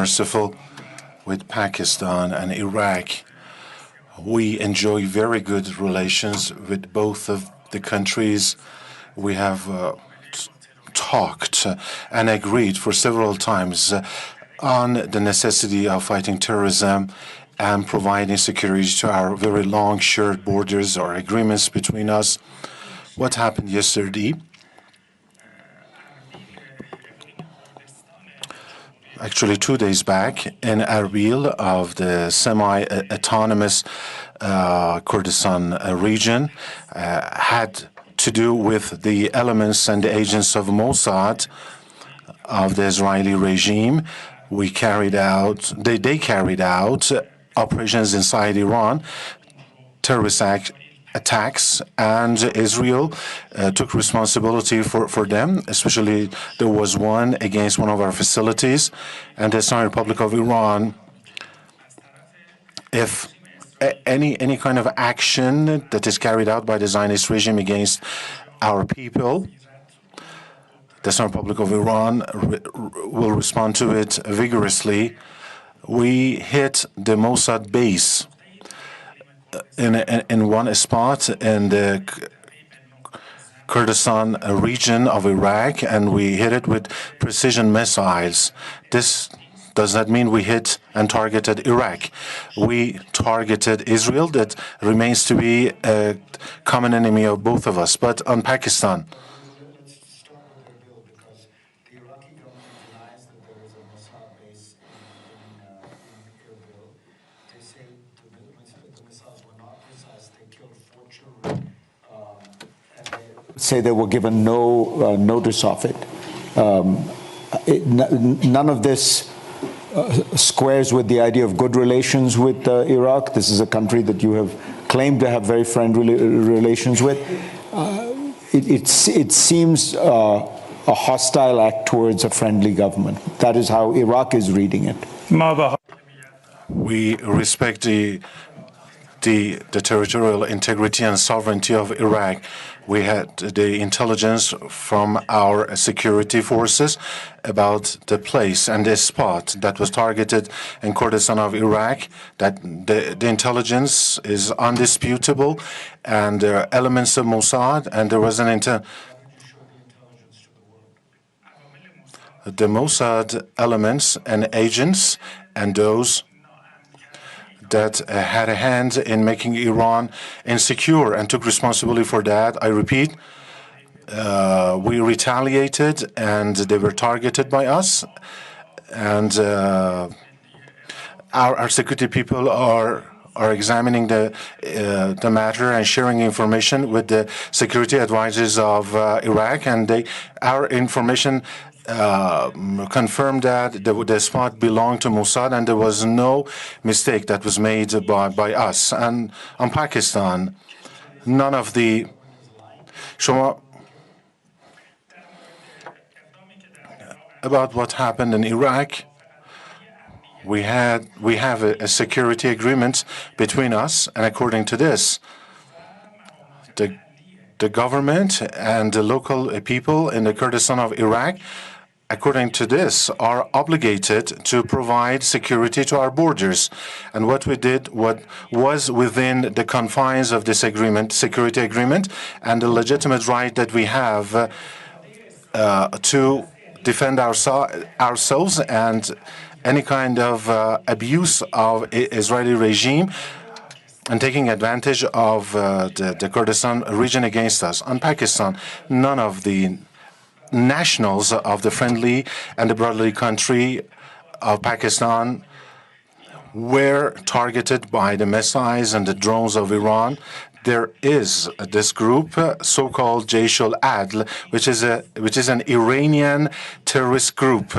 merciful. With Pakistan and Iraq, we enjoy very good relations with both of the countries. We have talked and agreed for several times on the necessity of fighting terrorism and providing security to our very long shared borders or agreements between us. What happened yesterday? Actually, 2 days back in Erbil of the semi-autonomous Kurdistan region had to do with the elements and the agents of Mossad of the Israeli regime. They carried out operations inside Iran, terrorist attacks, and Israel took responsibility for them. Especially, there was one against one of our facilities, and the Islamic Republic of Iran. If any kind of action that is carried out by the Zionist regime against our people, the Islamic Republic of Iran will respond to it vigorously. We hit the Mossad base in one spot in the Kurdistan region of Iraq, and we hit it with precision missiles. This does not mean we hit and targeted Iraq. We targeted Israel. That remains to be a common enemy of both of us. But on Pakistan, say they were given no notice of it. None of this squares with the idea of good relations with Iraq. This is a country that you have claimed to have very friendly relations with. It seems a hostile act towards a friendly government. That is how Iraq is reading it. We respect the territorial integrity and sovereignty of Iraq. We had the intelligence from our security forces about the place and the spot that was targeted in Kurdistan of Iraq, that the intelligence is undisputable, and there are elements of Mossad, and there was the Mossad elements and agents and those that had a hand in making Iran insecure and took responsibility for that. I repeat, we retaliated and they were targeted by us. And our security people are examining the matter and sharing information with the security advisors of Iraq. And our information confirmed that the spot belonged to Mossad, and there was no mistake that was made by us. And on Pakistan, none of the about what happened in Iraq. We have a security agreement between us, and according to this, the government and the local people in the Kurdistan of Iraq, according to this, are obligated to provide security to our borders. And what we did, what was within the confines of this agreement, security agreement, and the legitimate right that we have to defend ourselves and any kind of abuse of Israeli regime and taking advantage of the Kurdistan region against us. On Pakistan, none of the nationals of the friendly and the brotherly country of Pakistan were targeted by the missiles and the drones of Iran. There is this group, so-called Jaish al-Adl, which is an Iranian terrorist group,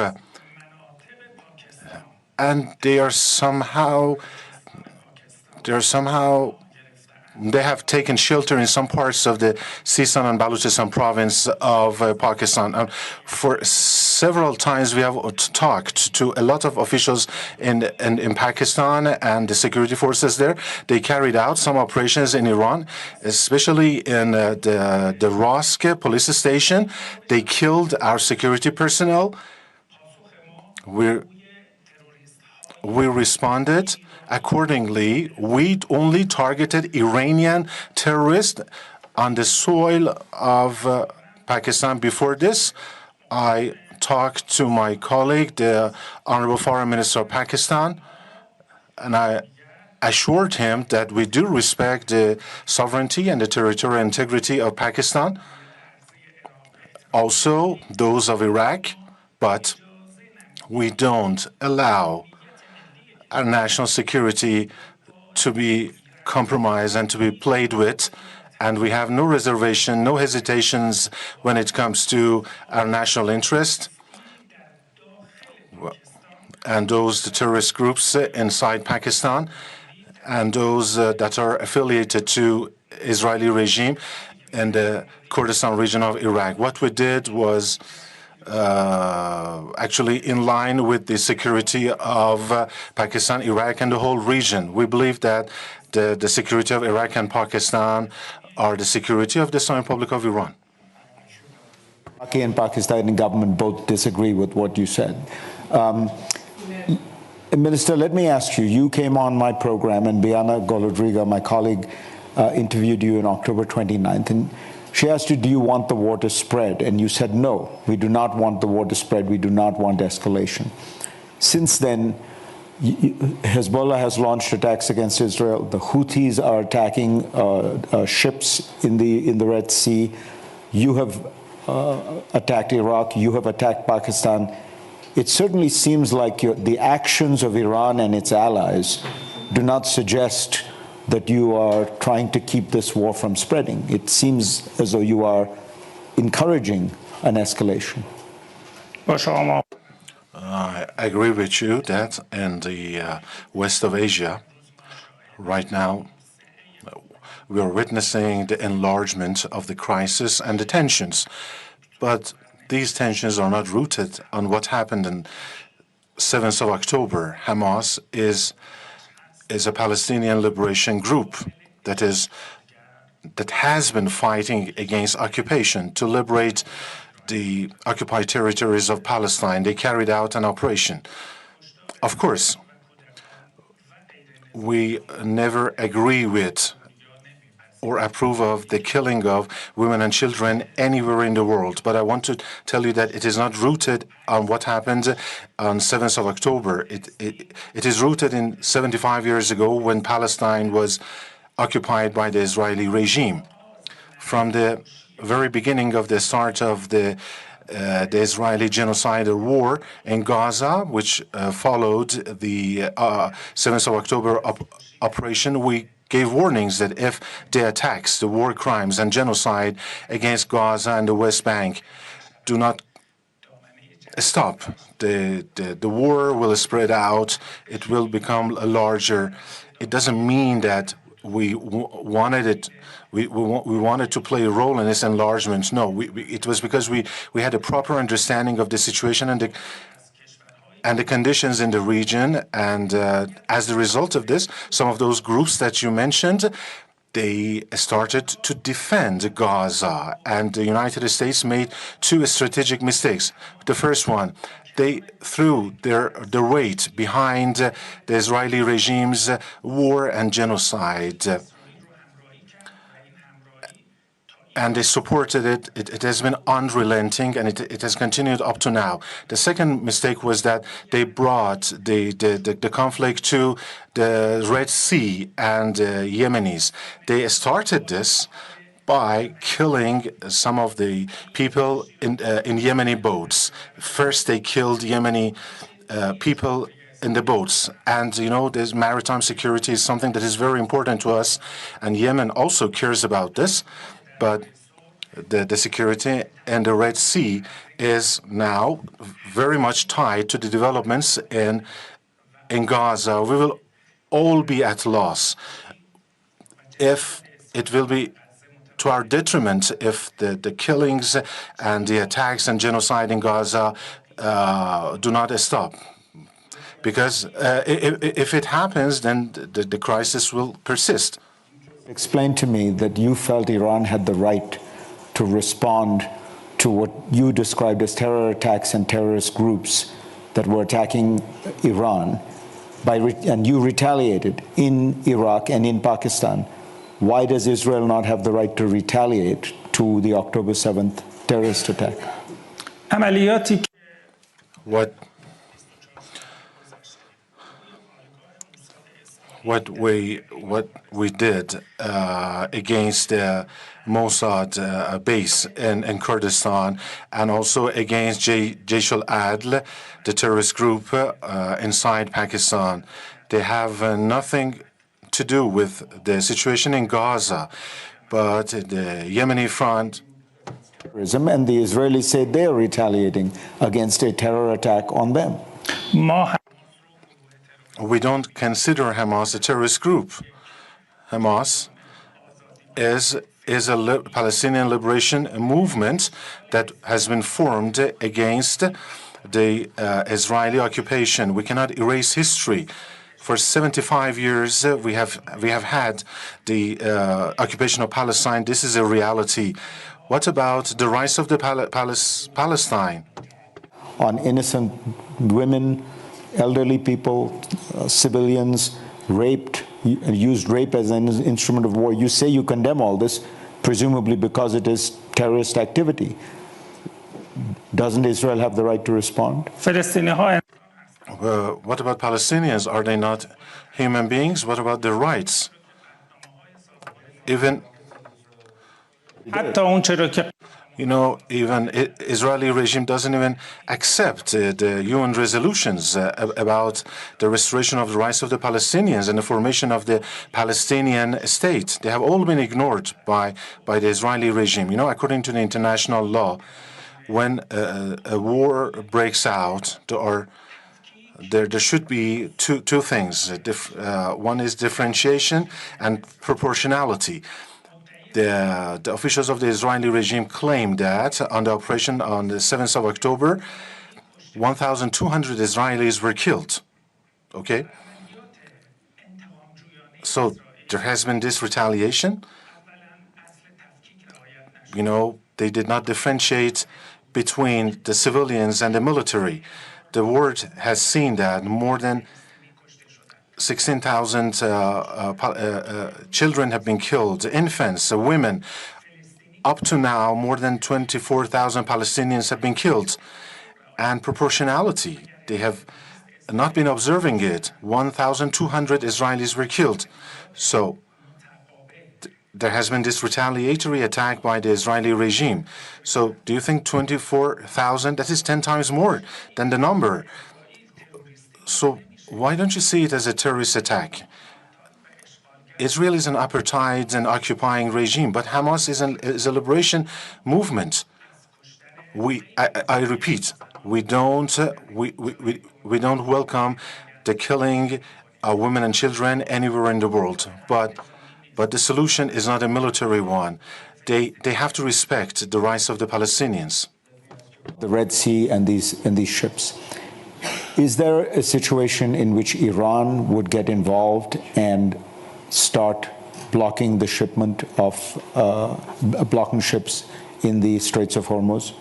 and they have taken shelter in some parts of the Sistan and Balochistan province of Pakistan. And for several times, we have talked to a lot of officials in Pakistan and the security forces there. They carried out some operations in Iran, especially in the Rosk police station. They killed our security personnel. we responded accordingly. We only targeted Iranian terrorists on the soil of Pakistan. Before this, I talked to my colleague, the Honorable Foreign Minister of Pakistan, and I assured him that we do respect the sovereignty and the territorial integrity of Pakistan, also those of Iraq, but we don't allow our national security to be compromised and to be played with. And we have no reservation, no hesitations when it comes to our national interest and the terrorist groups inside Pakistan and those that are affiliated to Israeli regime in the Kurdistan region of Iraq. What we did was actually in line with the security of Pakistan, Iraq, and the whole region. We believe that the security of Iraq and Pakistan are the security of the Islamic Republic of Iran. Iraqi and Pakistani government both disagree with what you said. Minister, let me ask you, you came on my program and Biana Golodriga, my colleague, interviewed you on October 29th, and she asked you, do you want the war to spread? And you said, no, we do not want the war to spread. We do not want escalation. Since then, Hezbollah has launched attacks against Israel. The Houthis are attacking ships in the Red Sea. You have attacked Iraq. You have attacked Pakistan. It certainly seems like the actions of Iran and its allies do not suggest that you are trying to keep this war from spreading. It seems as though you are encouraging an escalation. I agree with you that in the west of Asia, right now, we are witnessing the enlargement of the crisis and the tensions. But these tensions are not rooted on what happened on 7th of October. Hamas is a Palestinian liberation group that has been fighting against occupation to liberate the occupied territories of Palestine. They carried out an operation. Of course, we never agree with or approve of the killing of women and children anywhere in the world. But I want to tell you that it is not rooted on what happened on 7th of October. It is rooted in 75 years ago when Palestine was occupied by the Israeli regime. From the very beginning of the start of the Israeli genocidal war in Gaza, which followed the 7th of October operation, we gave warnings that if the attacks, the war crimes and genocide against Gaza and the West Bank do not stop, the war will spread out, it will become larger. It doesn't mean that we wanted to play a role in this enlargement. No, it was because we had a proper understanding of the situation and the conditions in the region, and as the result of this, some of those groups that you mentioned, they started to defend Gaza, and the United States made two strategic mistakes. The first one, they threw their weight behind the Israeli regime's war and genocide. And they supported it. It has been unrelenting, and it has continued up to now. The second mistake was that they brought the conflict to the Red Sea and Yemenis. They started this by killing some of the people in Yemeni boats. First, they killed Yemeni people in the boats. And, you know, this maritime security is something that is very important to us, and Yemen also cares about this. But the security in the Red Sea is now very much tied to the developments in Gaza. We will all be at loss if it will be to our detriment if the killings and the attacks and genocide in Gaza do not stop. Because if it happens, then the crisis will persist. Explain to me that you felt Iran had the right to respond to what you described as terror attacks and terrorist groups that were attacking Iran. and you retaliated in Iraq and in Pakistan, why does Israel not have the right to retaliate to the October 7th terrorist attack? What we did against the Mossad base in Kurdistan, and also against Jaish al-Adl, the terrorist group inside Pakistan, they have nothing to do with the situation in Gaza, but the Yemeni front. And the Israelis say they're retaliating against a terror attack on them. We don't consider Hamas a terrorist group. Hamas is a Palestinian liberation movement that has been formed against the Israeli occupation. We cannot erase history. For 75 years, we have had the occupation of Palestine. This is a reality. What about the rights of the Palestine? On innocent women, elderly people, civilians, raped, used rape as an instrument of war. You say you condemn all this, presumably because it is terrorist activity. Doesn't Israel have the right to respond? What about Palestinians? Are they not human beings? What about their rights? Even Israeli regime doesn't even accept the UN resolutions about the restoration of the rights of the Palestinians and the formation of the Palestinian state. They have all been ignored by the Israeli regime. According to the international law, when a war breaks out, there should be two things. One is differentiation and proportionality. The officials of the Israeli regime claimed that on the operation on the 7th of October, 1,200 Israelis were killed. Okay? So there has been this retaliation. They did not differentiate between the civilians and the military. The world has seen that more than 16,000 children have been killed, infants, women. Up to now, more than 24,000 Palestinians have been killed. And proportionality, they have not been observing it. 1,200 Israelis were killed. So there has been this retaliatory attack by the Israeli regime. So do you think 24,000, that is 10 times more than the number? So why don't you see it as a terrorist attack? Israel is an apartheid and occupying regime, but Hamas is a liberation movement. I repeat, we don't welcome the killing of women and children anywhere in the world. But the solution is not a military one. They have to respect the rights of the Palestinians. The Red Sea and these ships. Is there a situation in which Iran would get involved and start blocking the shipment of blocking ships in the Straits of Hormuz?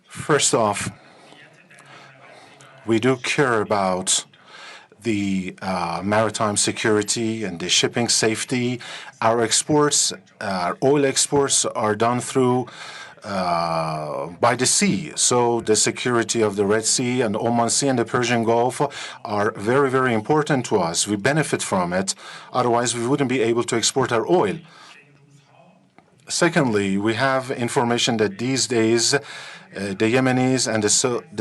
First off, we do care about the maritime security and the shipping safety. Our exports, our oil exports are done through by the sea. So the security of the Red Sea and Oman Sea and the Persian Gulf are very, very important to us. We benefit from it. Otherwise, we wouldn't be able to export our oil. Secondly, we have information that these days the Yemenis and the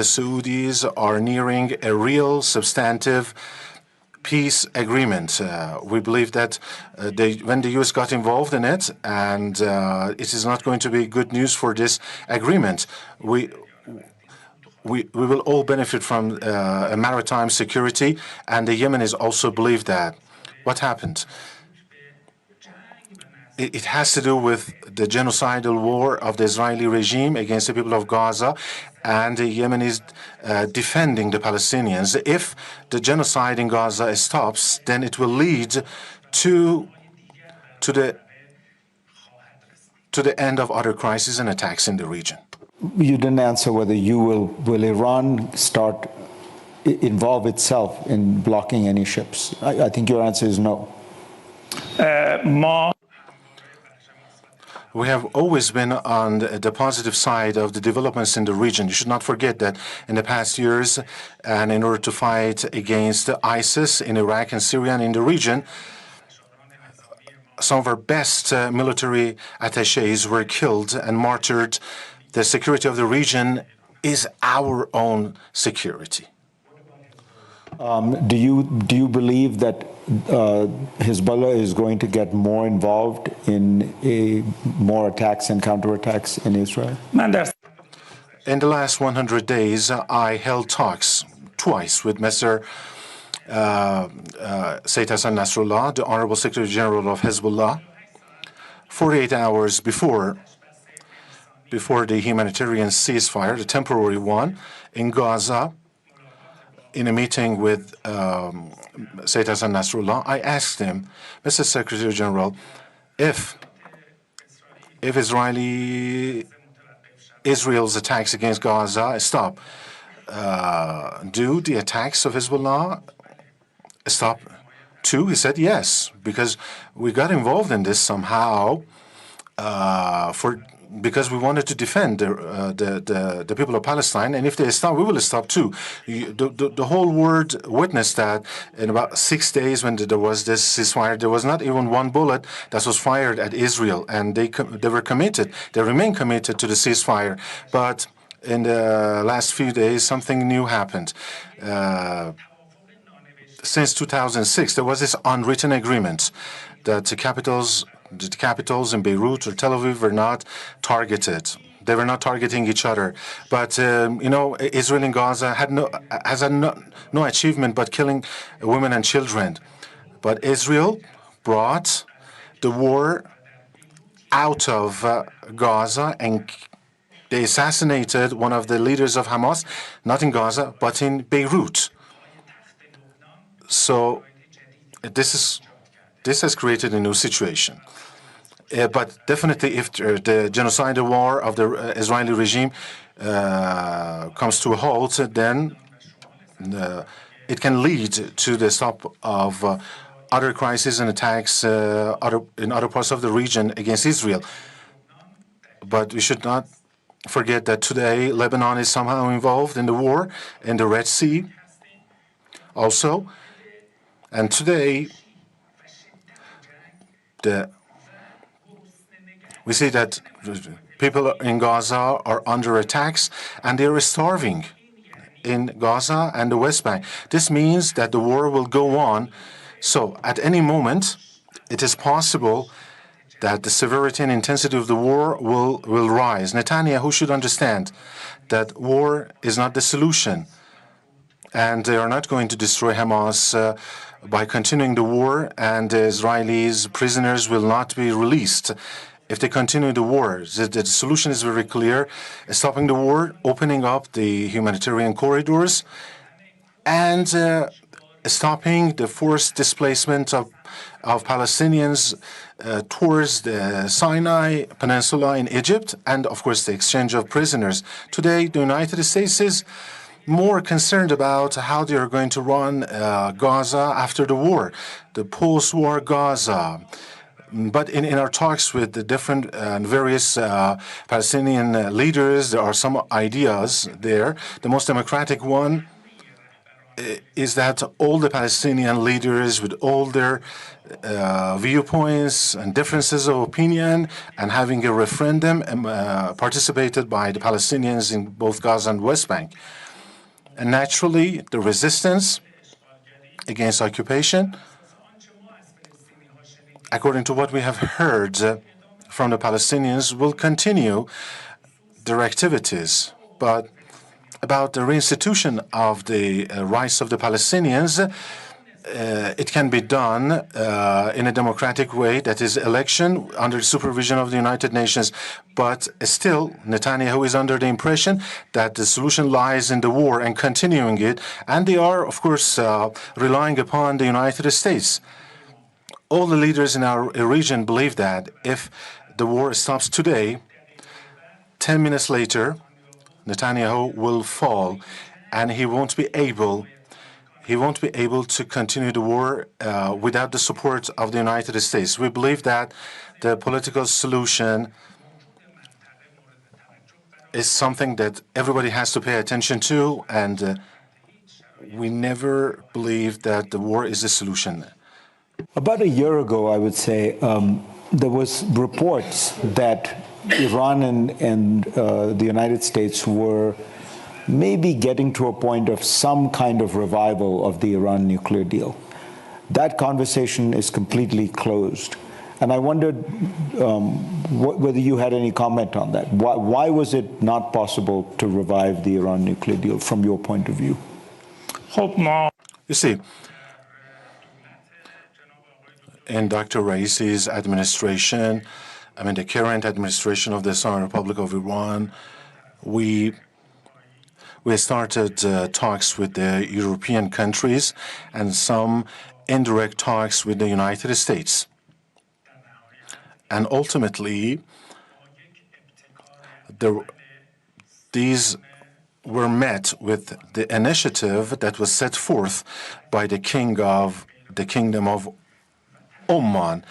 Saudis are nearing a real substantive peace agreement. We believe that when the U.S. got involved in it, and it is not going to be good news for this agreement. We will all benefit from a maritime security, and the Yemenis also believe that. What happened? It has to do with the genocidal war of the Israeli regime against the people of Gaza, and the Yemenis defending the Palestinians. If the genocide in Gaza stops, then it will lead to the end of other crises and attacks in the region. You didn't answer whether will Iran start involve itself in blocking any ships? I think your answer is no. We have always been on the positive side of the developments in the region. You should not forget that in the past years, and in order to fight against ISIS in Iraq and Syria and in the region, some of our best military attachés were killed and martyred. The security of the region is our own security. Do you believe that Hezbollah is going to get more involved in more attacks and counterattacks in Israel? In the last 100 days, I held talks twice with Mr. Sayyid Hassan Nasrallah, the Honorable Secretary General of Hezbollah, 48 hours before the humanitarian ceasefire, the temporary one, in Gaza. In a meeting with Sayyid Hassan Nasrallah, I asked him, Mr. Secretary General, if Israel's attacks against Gaza stop, do the attacks of Hezbollah stop too? He said yes, because we got involved in this somehow because we wanted to defend the people of Palestine, and if they stop, we will stop too. The whole world witnessed that in about 6 days when there was this ceasefire, there was not even one bullet that was fired at Israel, and they were committed. They remain committed to the ceasefire. But in the last few days, something new happened. Since 2006, there was this unwritten agreement that the capitals in Beirut or Tel Aviv were not targeted. They were not targeting each other. But, Israel in Gaza has no achievement but killing women and children. But Israel brought the war out of Gaza, and they assassinated one of the leaders of Hamas, not in Gaza, but in Beirut. So this has created a new situation. But definitely, if the genocidal war of the Israeli regime comes to a halt, then it can lead to the stop of other crises and attacks in other parts of the region against Israel. But we should not forget that today Lebanon is somehow involved in the war in the Red Sea also. And today, we see that people in Gaza are under attacks, and they are starving in Gaza and the West Bank. This means that the war will go on. So at any moment, it is possible that the severity and intensity of the war will rise. Netanyahu should understand that war is not the solution, and they are not going to destroy Hamas by continuing the war, and the Israelis prisoners will not be released if they continue the war. The solution is very clear: stopping the war, opening up the humanitarian corridors, and stopping the forced displacement of Palestinians towards the Sinai Peninsula in Egypt, and of course the exchange of prisoners. Today, the United States is more concerned about how they are going to run Gaza after the war, the post-war Gaza. But in our talks with the different various Palestinian leaders, there are some ideas there. The most democratic one is that all the Palestinian leaders, with all their viewpoints and differences of opinion, and having a referendum participated by the Palestinians in both Gaza and West Bank. And naturally, the resistance against occupation, according to what we have heard from the Palestinians, will continue their activities. But about the reinstitution of the rights of the Palestinians, it can be done in a democratic way, that is, election under the supervision of the United Nations. But still, Netanyahu is under the impression that the solution lies in the war and continuing it, and they are, of course, relying upon the United States. All the leaders in our region believe that if the war stops today, 10 minutes later, Netanyahu will fall. and he won't be able to continue the war without the support of the United States. We believe that the political solution is something that everybody has to pay attention to, and we never believe that the war is the solution. About a year ago, I would say, there was reports that Iran and the United States were maybe getting to a point of some kind of revival of the Iran nuclear deal. That conversation is completely closed. And I wondered whether you had any comment on that. Why was it not possible to revive the Iran nuclear deal from your point of view? You see, in Dr. Raisi's administration, the current administration of the Islamic Republic of Iran, we started talks with the European countries and some indirect talks with the United States. And ultimately, these were met with the initiative that was set forth by the Kingdom of Oman.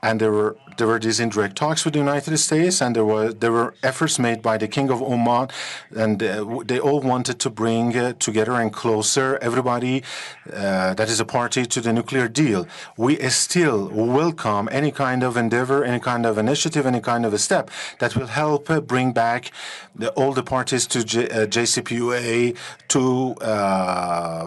And there were these indirect talks with the United States, and there were efforts made by the King of Oman, and they all wanted to bring together and closer everybody that is a party to the nuclear deal. We still welcome any kind of endeavor, any kind of initiative, any kind of a step that will help bring back all the parties to JCPOA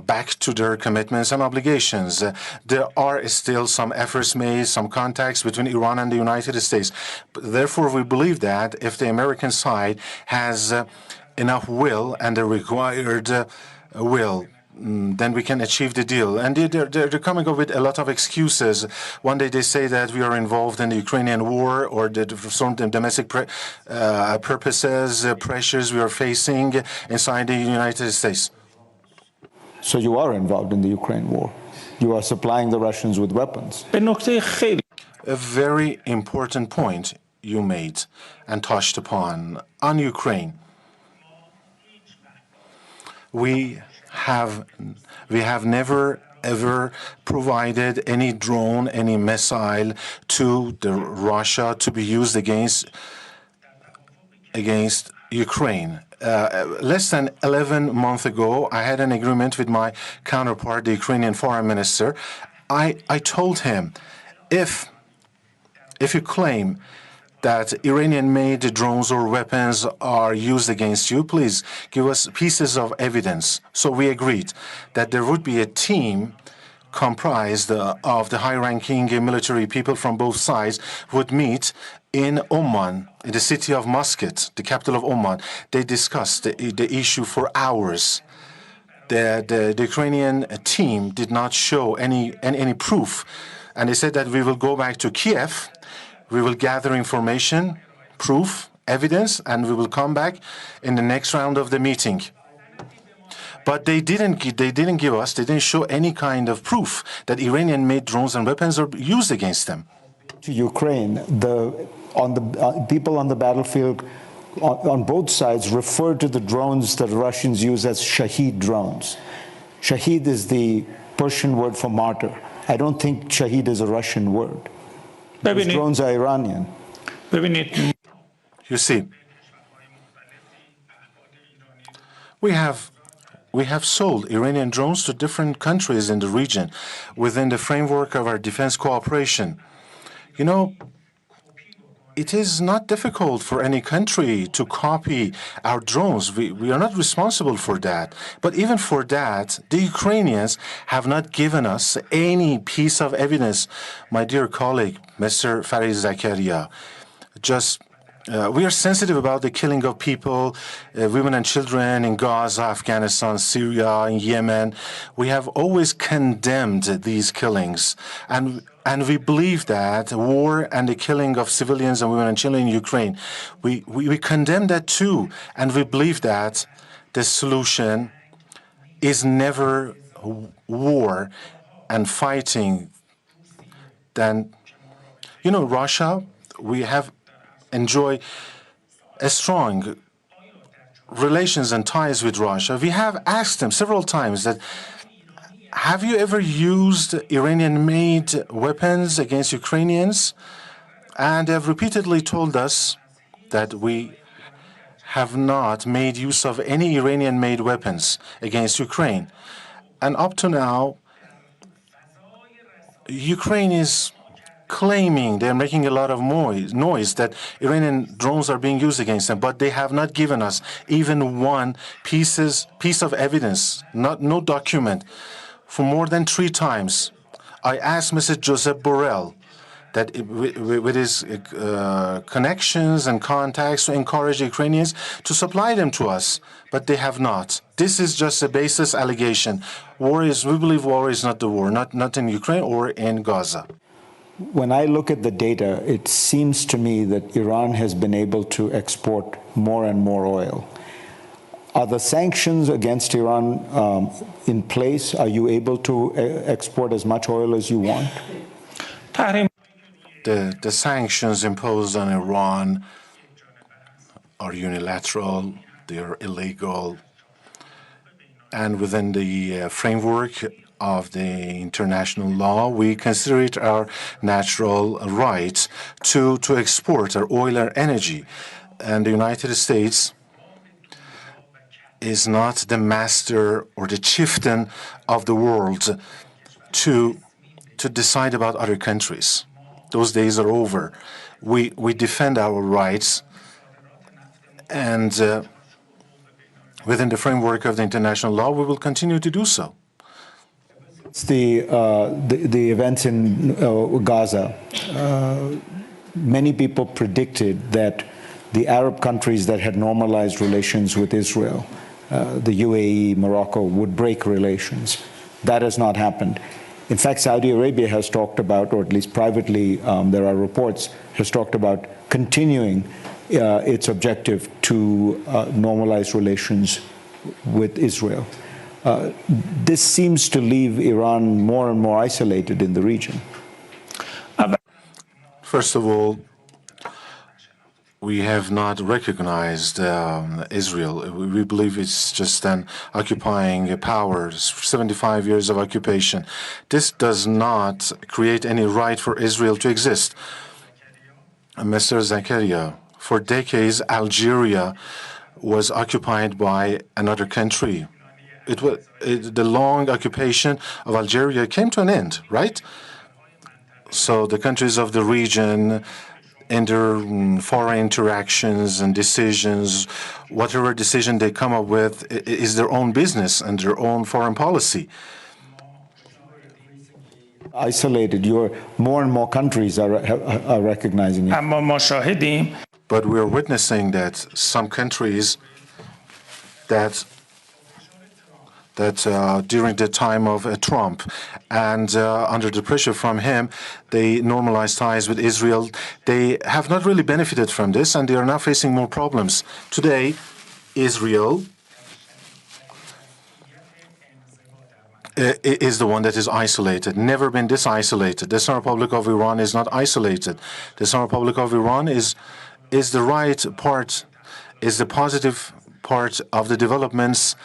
back to their commitments and obligations. There are still some efforts made, some contacts between Iran and the United States. Therefore, we believe that if the American side has enough will and the required will, then we can achieve the deal. And they're coming up with a lot of excuses. One day they say that we are involved in the Ukrainian war, or that some domestic purposes, pressures we are facing inside the United States. So you are involved in the Ukraine war. You are supplying the Russians with weapons. A very important point you made and touched upon on Ukraine. We have never ever provided any drone, any missile to Russia to be used against Ukraine. Less than 11 months ago, I had an agreement with my counterpart, the Ukrainian foreign minister. I told him, if you claim that Iranian-made drones or weapons are used against you, please give us pieces of evidence. So we agreed that there would be a team comprised of the high-ranking military people from both sides would meet in Oman, in the city of Muscat, the capital of Oman. They discussed the issue for hours. The Ukrainian team did not show any proof, and they said that we will go back to Kiev. We will gather information, proof, evidence, and we will come back in the next round of the meeting. But they didn't show any kind of proof that Iranian-made drones and weapons are used against them. To Ukraine, people on the battlefield on both sides refer to the drones that Russians use as Shahed drones. Shahed is the Persian word for martyr. I don't think Shahed is a Russian word. Those drones are Iranian. You see, we have sold Iranian drones to different countries in the region within the framework of our defense cooperation. You know, it is not difficult for any country to copy our drones. We are not responsible for that. But even for that, the Ukrainians have not given us any piece of evidence. My dear colleague, Mr. Farid Zakaria, we are sensitive about the killing of people, women and children in Gaza, Afghanistan, Syria, in Yemen. We have always condemned these killings. And we believe that war and the killing of civilians and women and children in Ukraine, we condemn that too. And we believe that the solution is never war and fighting. Then, Russia, we have enjoy a strong relations and ties with Russia, we have asked them several times that, have you ever used Iranian-made weapons against Ukrainians? And they have repeatedly told us that we have not made use of any Iranian-made weapons against Ukraine. And up to now, Ukraine is claiming, they're making a lot of noise that Iranian drones are being used against them, but they have not given us even one piece of evidence, no document. For more than 3 times, I asked Mr. Joseph Borrell that with his connections and contacts to encourage Ukrainians to supply them to us, but they have not. This is just a baseless allegation. We believe war is not the war, not in Ukraine or in Gaza. When I look at the data, it seems to me that Iran has been able to export more and more oil. Are the sanctions against Iran in place? Are you able to export as much oil as you want? The sanctions imposed on Iran are unilateral, they are illegal, and within the framework of the international law, we consider it our natural right to export our oil and energy. And the United States is not the master or the chieftain of the world to decide about other countries. Those days are over. We defend our rights, and within the framework of the international law, we will continue to do so. The events in Gaza. Many people predicted that the Arab countries that had normalized relations with Israel, the UAE, Morocco, would break relations. That has not happened. In fact, Saudi Arabia has talked about, or at least privately, there are reports, has talked about continuing its objective to normalize relations with Israel. This seems to leave Iran more and more isolated in the region. First of all, we have not recognized Israel. We believe it's just an occupying power, 75 years of occupation. This does not create any right for Israel to exist. Mr. Zakaria, for decades, Algeria was occupied by another country. The long occupation of Algeria came to an end, right? So the countries of the region, in their foreign interactions and decisions, whatever decision they come up with is their own business and their own foreign policy. Isolated, more and more countries are recognizing it. But we are witnessing that some countries that during the time of Trump and under the pressure from him, they normalized ties with Israel. They have not really benefited from this, and they are now facing more problems. Today, Israel is the one that is isolated, never been this isolated. The Islamic Republic of Iran is not isolated. The Islamic Republic of Iran is the right part, is the positive part of the developments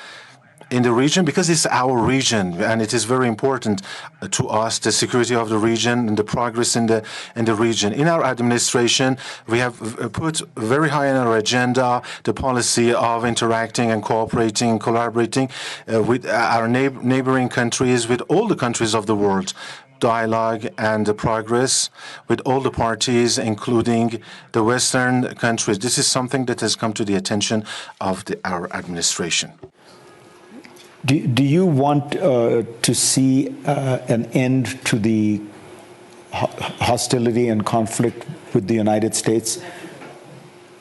in the region, because it's our region, and it is very important to us, the security of the region and the progress in the region. In our administration, we have put very high on our agenda the policy of interacting and cooperating and collaborating with our neighboring countries, with all the countries of the world. Dialogue and the progress with all the parties, including the Western countries. This is something that has come to the attention of our administration. Do you want to see an end to the hostility and conflict with the United States?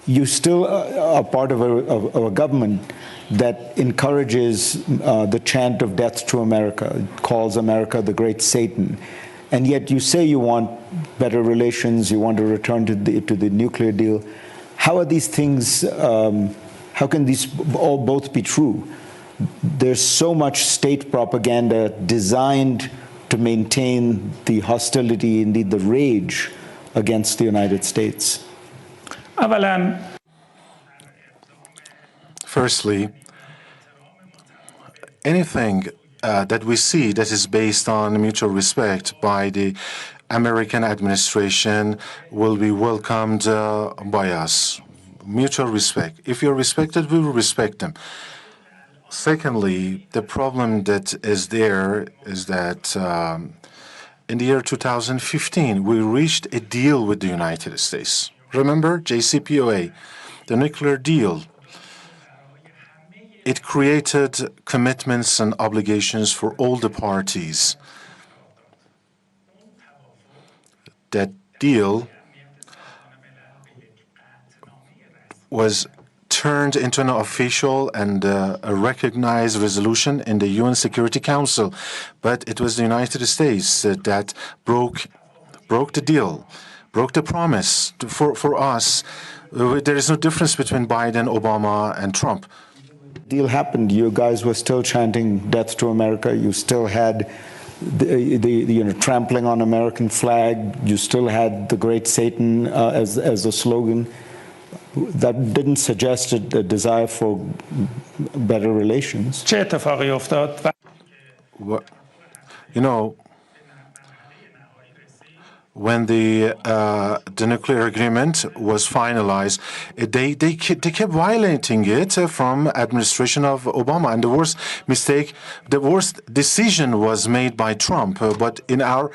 You still are part of a government that encourages the chant of death to America, calls America the great Satan, and yet you say you want better relations, you want to return to the nuclear deal. How are these things? How can these both be true? There's so much state propaganda designed to maintain the hostility, indeed the rage, against the United States. Firstly, anything that we see that is based on mutual respect by the American administration will be welcomed by us. Mutual respect. If you're respected, we will respect them. Secondly, the problem that is there is that in the year 2015, we reached a deal with the United States. Remember, JCPOA, the nuclear deal. It created commitments and obligations for all the parties. That deal was turned into an official and a recognized resolution in the UN Security Council. But it was the United States that broke the deal, broke the promise. For us, there is no difference between Biden, Obama, and Trump. Deal happened, you guys were still chanting "Death to America." You still had the trampling on American flag. You still had the Great Satan as a slogan. That didn't suggest a desire for better relations. You know, when the nuclear agreement was finalized, they kept violating it from administration of Obama. And the worst mistake, the worst decision was made by Trump. But in our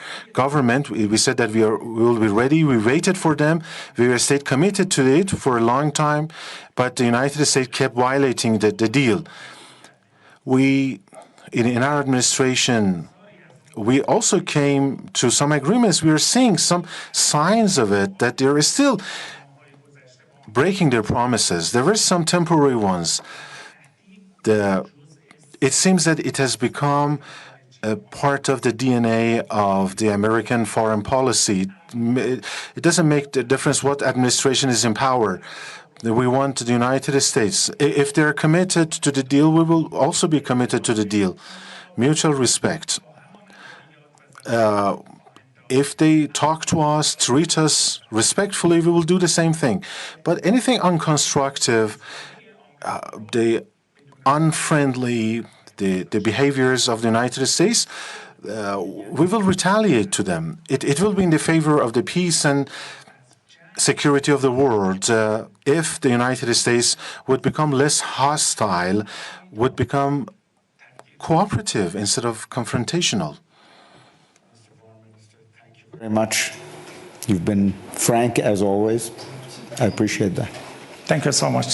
government, we said that we will be ready. We waited for them. We were stayed committed to it for a long time. But the United States kept violating the deal. In our administration, we also came to some agreements. We are seeing some signs of it, that they are still breaking their promises. There were some temporary ones. It seems that it has become a part of the DNA of the American foreign policy. It doesn't make the difference what administration is in power. We want the United States. If they're committed to the deal, we will also be committed to the deal. Mutual respect. If they talk to us, treat us respectfully, we will do the same thing. But anything unconstructive, the unfriendly, the behaviors of the United States, we will retaliate to them. It will be in the favor of the peace and security of the world if the United States would become less hostile, would become cooperative instead of confrontational. Very much. You've been frank as always. I appreciate that. Thank you so much.